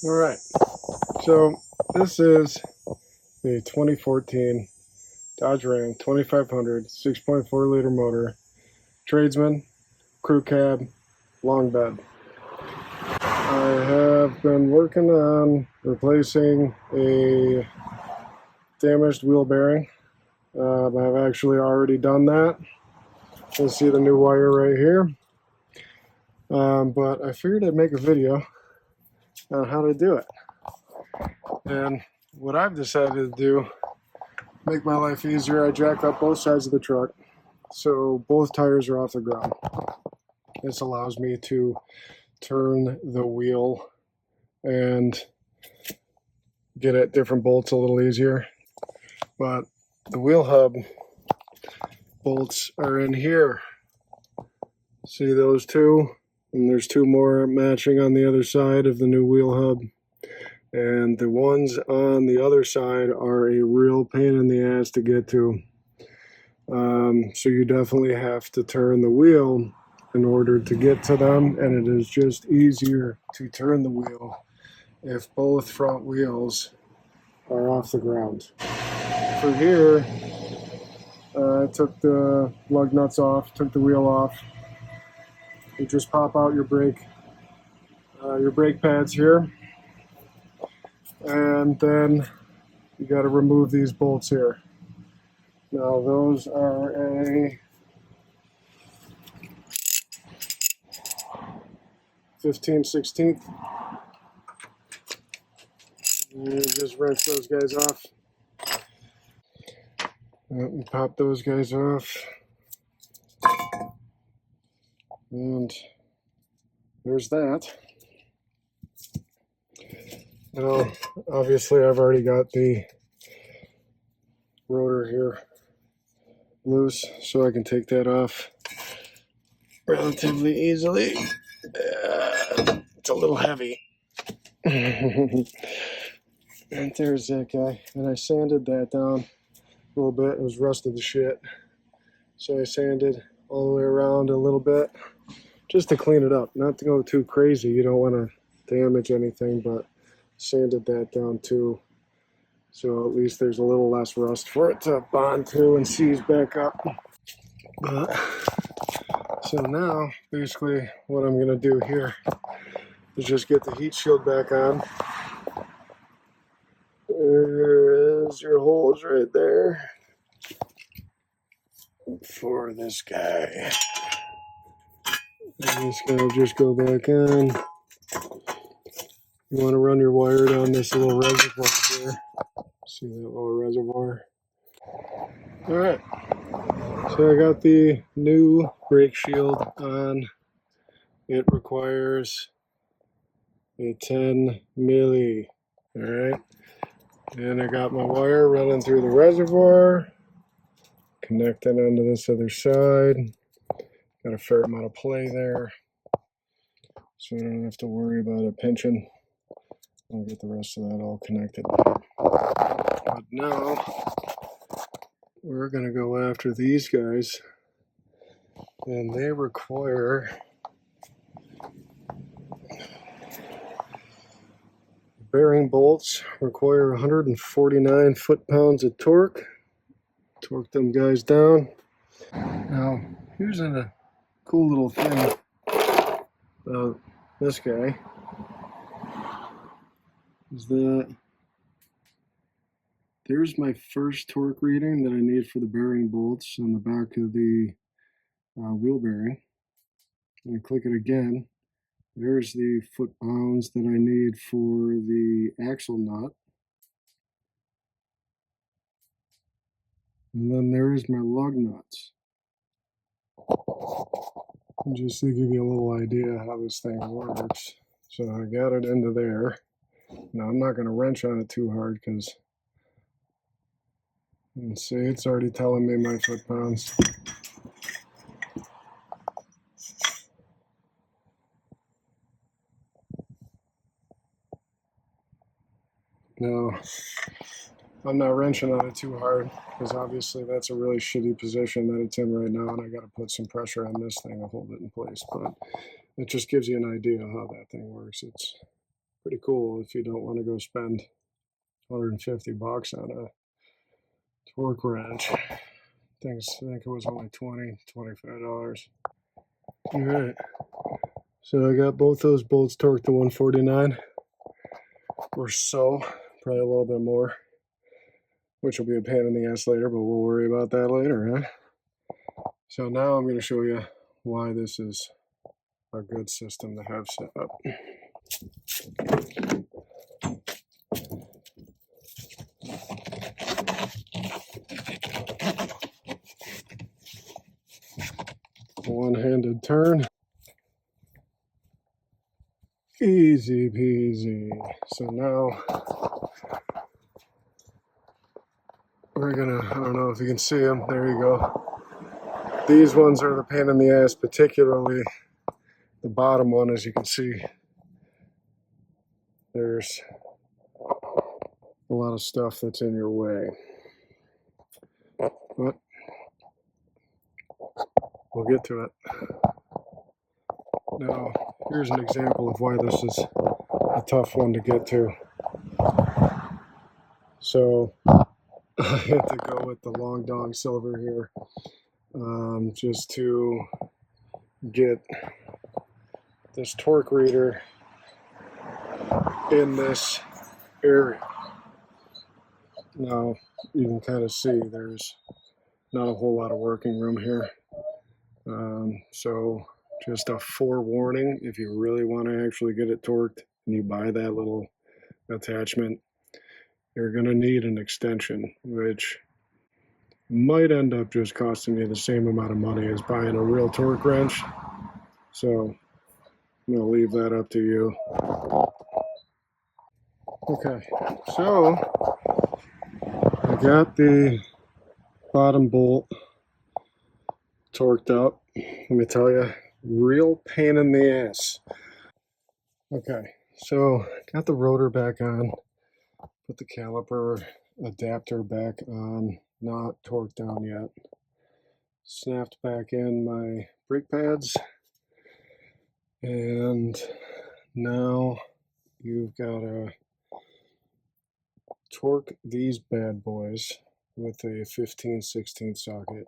All right, so this is the 2014 Dodge Ram 2500 6.4 liter motor, tradesman, crew cab, long bed. I have been working on replacing a damaged wheel bearing. I've actually already done that. You can see the new wire right here. But I figured I'd make a video on how to do it. And what I've decided to do, make my life easier, I jack up both sides of the truck so both tires are off the ground. This allows me to turn the wheel and get at different bolts a little easier. But the wheel hub bolts are in here. See those two? And there's two more matching on the other side of the new wheel hub. And the ones on the other side are a real pain in the ass to get to. So you definitely have to turn the wheel in order to get to them, and it is just easier to turn the wheel if both front wheels are off the ground. For here, I took the lug nuts off, took the wheel off. You just pop out your brake pads here, and then you got to remove these bolts here. Now those are a 15/16. You just wrench those guys off. And pop those guys off. And there's that. Now, obviously I've already got the rotor here loose, so I can take that off relatively easily. It's a little heavy. And there's that guy. And I sanded that down a little bit. It was rusted to shit. So I sanded all the way around a little bit just to clean it up. Not to go too crazy. You don't want to damage anything, but sanded that down too. So at least there's a little less rust for it to bond to and seize back up. So now, basically, what I'm going to do here is just get the heat shield back on. There is your holes right there for this guy. And this guy will just go back on. You want to run your wire down this little reservoir here. See that little reservoir? Alright, so I got the new brake shield on. It requires a 10 milli. Alright, and I got my wire running through the reservoir, connecting onto this other side. Got a fair amount of play there, so I don't have to worry about it pinching. I'll get the rest of that all connected. But now we're going to go after these guys, and they require bearing bolts, require 149 foot-pounds of torque. Torque them guys down. Now, here's a cool little thing about this guy, is that there's my first torque reading that I need for the bearing bolts on the back of the wheel bearing. And I click it again. There's the foot-pounds that I need for the axle nut. And then there's my lug nuts. And just to give you a little idea how this thing works. So I got it into there. Now I'm not going to wrench on it too hard because you can see it's already telling me my foot-pounds. Now, I'm not wrenching on it too hard because obviously that's a really shitty position that it's in right now, and I got to put some pressure on this thing to hold it in place. But it just gives you an idea of how that thing works. It's pretty cool if you don't want to go spend 150 bucks on a torque wrench. I think it was only $25. All right, so I got both those bolts torqued to 149 or so, probably a little bit more, which will be a pain in the ass later, but we'll worry about that later, huh? So now I'm going to show you why this is a good system to have set up. One-handed turn. Easy peasy. So now we're gonna, I don't know if you can see them, there you go. These ones are the pain in the ass, particularly the bottom one. As you can see, there's a lot of stuff that's in your way. But we'll get to it. Now, here's an example of why this is a tough one to get to. So I had to go with the Long Dong Silver here, just to get this torque reader in this area. Now you can kind of see there's not a whole lot of working room here. So just a forewarning, if you really want to actually get it torqued and you buy that little attachment, you're going to need an extension, which might end up just costing you the same amount of money as buying a real torque wrench. So I'm going to leave that up to you. Okay, so I got the bottom bolt torqued up. Let me tell you, real pain in the ass. Okay, so got the rotor back on, put the caliper adapter back on, not torqued down yet. Snapped back in my brake pads, and now you've got to torque these bad boys with a 15/16 socket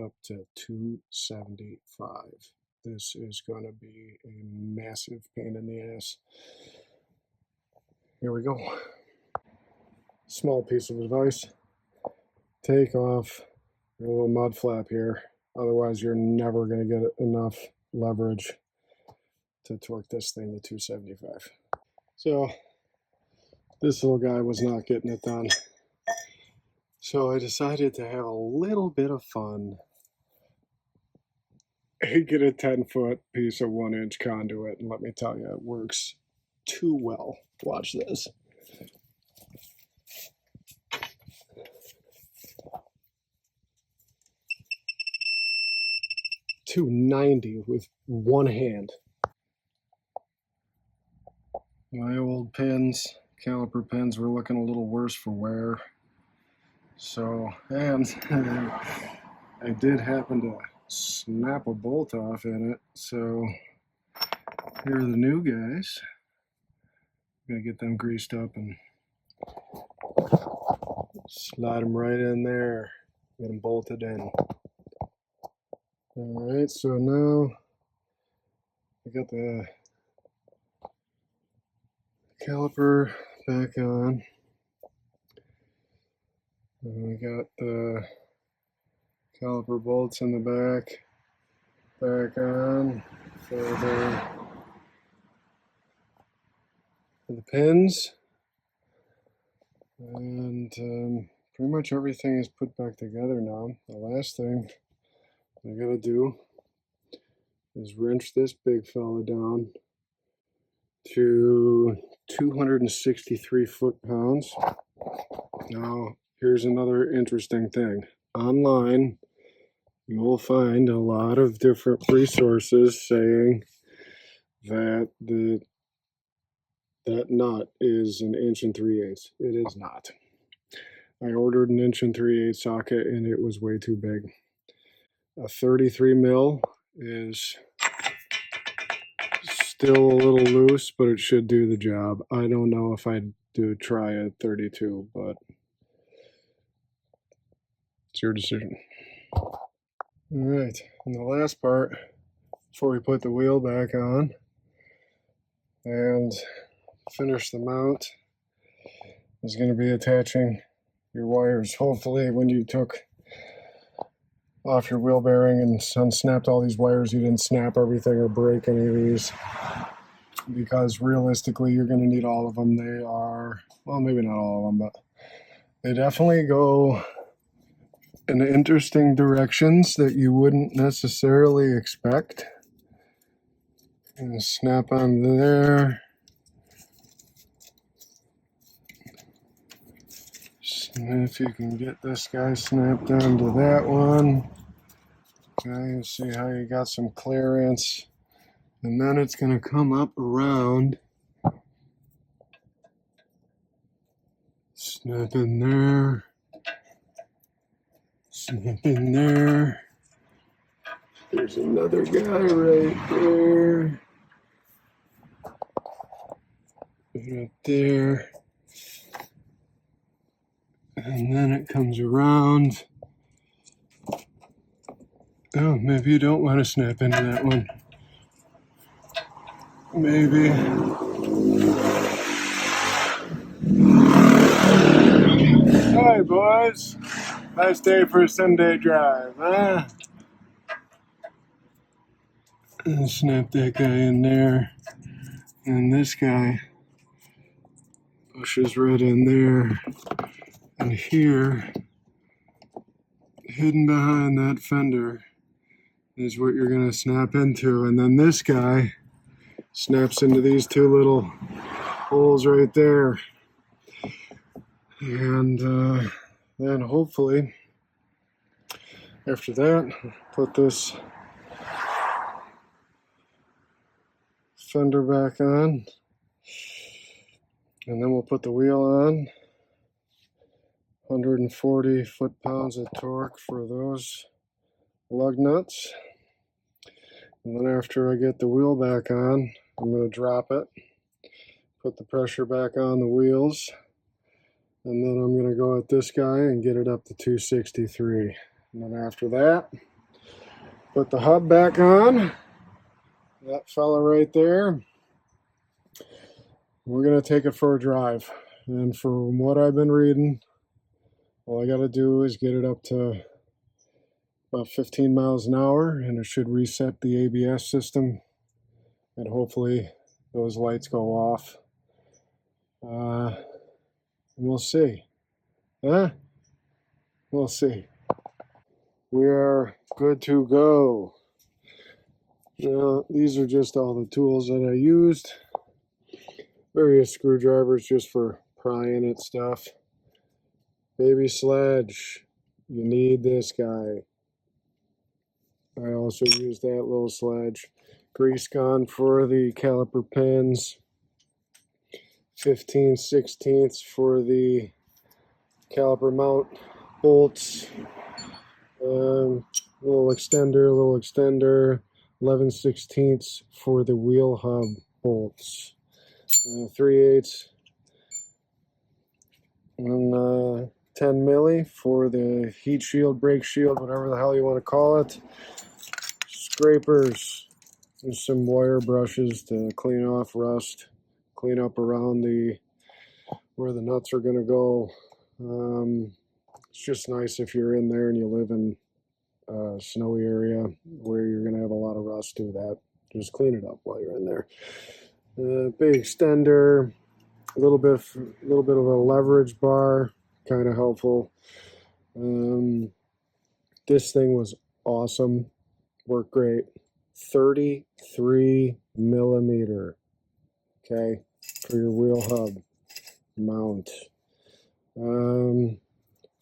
up to 275. This is going to be a massive pain in the ass. Here we go. Small piece of advice. Take off your little mud flap here. Otherwise, you're never going to get enough leverage to torque this thing to 275. So this little guy was not getting it done. So I decided to have a little bit of fun and get a 10-foot piece of 1-inch conduit, and let me tell you, it works too well. Watch this. $290 with one hand. My old pins, caliper pins, were looking a little worse for wear. So, and I did happen to snap a bolt off in it. So here are the new guys. I'm gonna get them greased up and slide them right in there. Get them bolted in. All right, so now I got the caliper back on. And we got the caliper bolts in the back on for the pins. And pretty much everything is put back together now. The last thing I gotta do is wrench this big fella down to 263 foot-pounds. Now, here's another interesting thing. Online, you will find a lot of different resources saying that that nut is 1 3/8. It is not. I ordered 1 3/8 socket and it was way too big. A 33 mil is still a little loose, but it should do the job. I don't know if I'd try a 32, but it's your decision. All right, and the last part before we put the wheel back on and finish the mount is going to be attaching your wires. Hopefully when you took off your wheel bearing and unsnapped all these wires, you didn't snap everything or break any of these, because realistically you're going to need all of them. They are, well, maybe not all of them, but they definitely go in interesting directions that you wouldn't necessarily expect. And snap on there. And if you can get this guy snapped onto that one. Okay, you see how you got some clearance. And then it's going to come up around. Snap in there. Snap in there. There's another guy right there. Right there. And then it comes around. Oh, maybe you don't want to snap into that one. Maybe. Hi, boys. Nice day for a Sunday drive, huh? And snap that guy in there. And this guy pushes right in there. And here, hidden behind that fender, is what you're going to snap into. And then this guy snaps into these two little holes right there. And then hopefully, after that, put this fender back on. And then we'll put the wheel on. 140 foot-pounds of torque for those lug nuts. And then after I get the wheel back on, I'm going to drop it, put the pressure back on the wheels, and then I'm going to go at this guy and get it up to 263. And then after that, put the hub back on, that fella right there. We're going to take it for a drive. And from what I've been reading, all I got to do is get it up to about 15 miles an hour, and it should reset the ABS system, and hopefully those lights go off. We'll see. We'll see. We are good to go. Now, these are just all the tools that I used. Various screwdrivers just for prying at stuff. Baby sledge. You need this guy. I also used that little sledge. Grease gun for the caliper pins. 15/16 for the caliper mount bolts. Little extender. 11/16 for the wheel hub bolts. 3/8 and 10 milli for the heat shield, brake shield, whatever the hell you want to call it. Scrapers. There's some wire brushes to clean off rust, clean up around where the nuts are going to go. It's just nice if you're in there and you live in a snowy area where you're going to have a lot of rust. Do that. Just clean it up while you're in there. Big extender, a little bit of a leverage bar, kind of helpful. This thing was awesome, worked great. 33 millimeter, okay, for your wheel hub mount.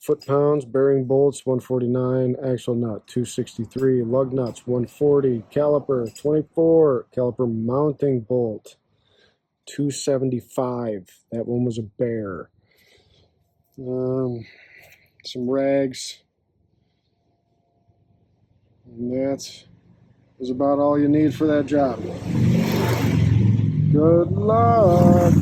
Foot-pounds, bearing bolts 149, axle nut 263, lug nuts 140, caliper 24, caliper mounting bolt 275. That one was a bear. Some rags, and that is about all you need for that job. Good luck.